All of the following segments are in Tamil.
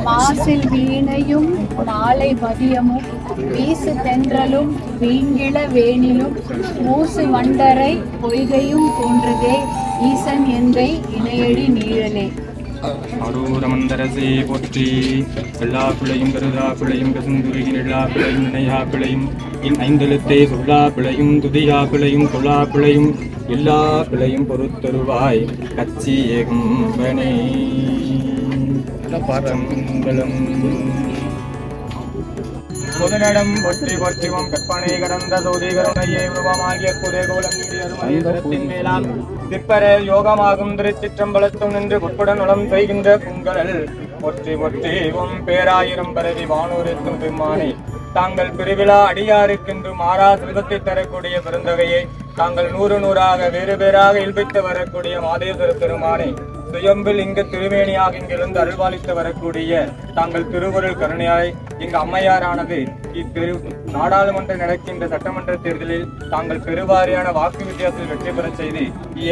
மாசில் வீணையும் மாலை மதியமும் வீசு தென்றலும் வீங்கிள வேணிலும் மூசு வண்டரை பொய்கையும் போன்றதே ஈசன் எந்தை இணையடி நீழலே. அரூரமந்தரசே போற்றி. எல்லா பிழையும் கருதா பிழையும் கசுந்துருகின் எல்லா பிழையும் நினையா பிழையும் என் ஐந்தெழுத்தே சொல்லா பிழையும் துதியா பிழையும் தொழா பிழையும் எல்லா பிழையும் பொறுத்தருவாய் கச்சி ஏகம்பனே. பொதுநடம் பொற்றி பொற்றிவும் கற்பனை கடந்த சோதி கருணையை உருவமாகிய குதேகோலம் நீடியருமத்தின் மேலாம் திப்பர யோகமாகும் திருச்சிற்றம்பலத்தும் நின்று பொற்புடன் உளம் செய்கின்ற புங்கழல் பொற்றி பொற்றிவும் பேராயிரம் பரவி வானூரெத்தும் பெம்மானே. தாங்கள் பெருவிழா அடியாருக்கென்று மாறா செல்வத்தை தரக்கூடிய பெருந்தகையை தாங்கள் நூறு நூறாக வேறு பேராக இல்பித்து வரக்கூடிய மாதேஸ்வர பெருமானே. சுயம்பில் இங்கு திருவேணியாக இங்கிருந்து அருள்பாலித்து வரக்கூடிய தாங்கள் திருவருள் கருணையாய் இங்கு அம்மையாரானது இப்பெரு நாடாளுமன்ற நடக்கின்ற சட்டமன்ற தேர்தலில் தாங்கள் பெருவாரியான வாக்கு வித்தியாசத்தில் வெற்றி பெற செய்து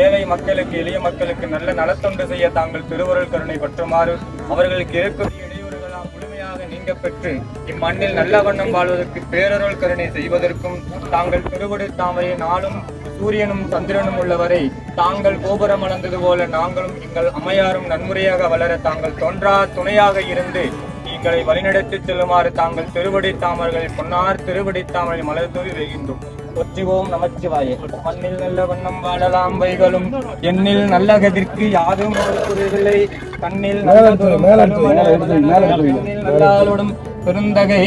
ஏழை மக்களுக்கு எளிய மக்களுக்கு நல்ல நலத்தொண்டு செய்ய தாங்கள் திருவருள் கருணை பற்றுமாறு அவர்களுக்கு இருக்கக்கூடிய இடையூறுகளாம் முழுமையாக நீங்க பெற்று இம்மண்ணில் நல்ல வண்ணம் வாழ்வதற்கு பேரருள் கருணை செய்வதற்கும் தாங்கள் திருவடி தாமரை நாளும் சூரியனும் சந்திரனும் உள்ளவரை தாங்கள் கோபுரம் வளர்ந்தது போல நாங்களும் எங்கள் அம்மையாரும் நன்முறையாக வளர தாங்கள் தோன்றா துணையாக இருந்து எங்களை வழிநடத்தி செல்லுமாறு தாங்கள் திருவடி தாமர்கள் பொன்னார் திருவடி தாமரை மலர் தூவி வைகின்றோம். ஒற்றிவோம் நமச்சிவாயே. மண்ணில் நல்ல வண்ணம் வாழலாம் வைகளும் எண்ணில் நல்ல கதிர்க்கு யாரும் இல்லை கண்ணில் நல்லாளுடன் பெருந்தகை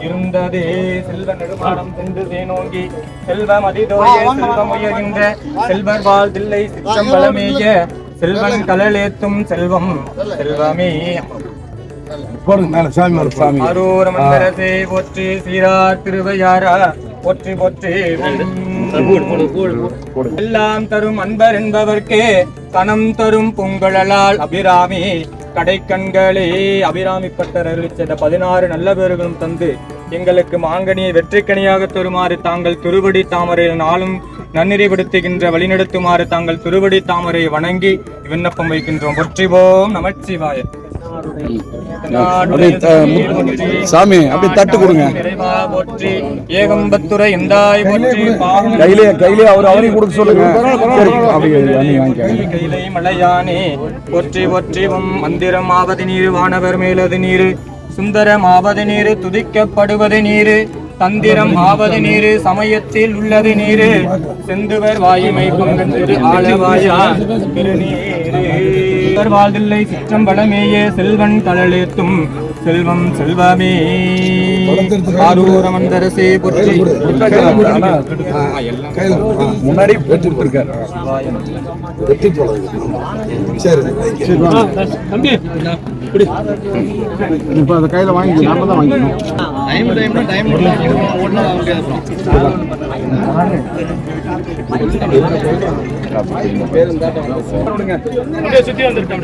இருந்ததே செல்வ நெடுமாடம் சென்று தேனோங்கி செல்வம் அதிதோய செல்வம் உயர்கின்ற செல்வர் வாழ்தில்லை சித்தம் பலமேய செல்வன் கலலேத்தும் செல்வம் செல்வமே. அரூரமந்தரசே போற்றி. சீரார் திருவையாரா போற்றி போற்றி. எல்லாம் தரும் அன்பர் என்பவர்க்கே கணம் தரும் பொங்கலால் அபிராமி கடைக்கண்களே. அபிராமி பட்டர் அருளிச்சென்ற 16 நல்ல பேர்களும் தந்து எங்களுக்கு மாங்கனியை வெற்றிக்கனியாக தருமாறு தாங்கள் திருவடி தாமரையில் நாளும் நன்னெறிப்படுத்துகின்ற வழிநடத்துமாறு தாங்கள் திருவடி தாமரை வணங்கி விண்ணப்பம் வைக்கின்றோம். போற்றிவோம் நமச்சிவாய. சாமி அப்படி தட்டு கொடுங்க. ஏகம்பத்துரை எந்தாய் போற்றி. கையிலே அவரையும் கொடுக்க சொல்லுங்க. கையிலை மலையானே போற்றி போற்றிவும் மந்திரம் ஆவது நீர் வானவர் மேலது நீர் சுந்தரம் ஆவது நீர் துதிக்கப்படுவது நீர் தந்திரம் ஆவது நீர் சமயத்தில் உள்ளது நீர் செந்துவர் வாயுமை பங்கன்று ஆளவாயா பெருநீர் வாழ்தில்லை சிற்றம்பலமேயே செல்வன் தளலேத்தும் செல்வம் செல்வமே. ஆரூரமந்தரசே போற்றி. முன்னாடி வெற்றிருக்காரு. இப்ப அந்த கையில வாங்கி நாம தான் வாங்கிக்கணும். சுத்தி வந்துருக்கேன்.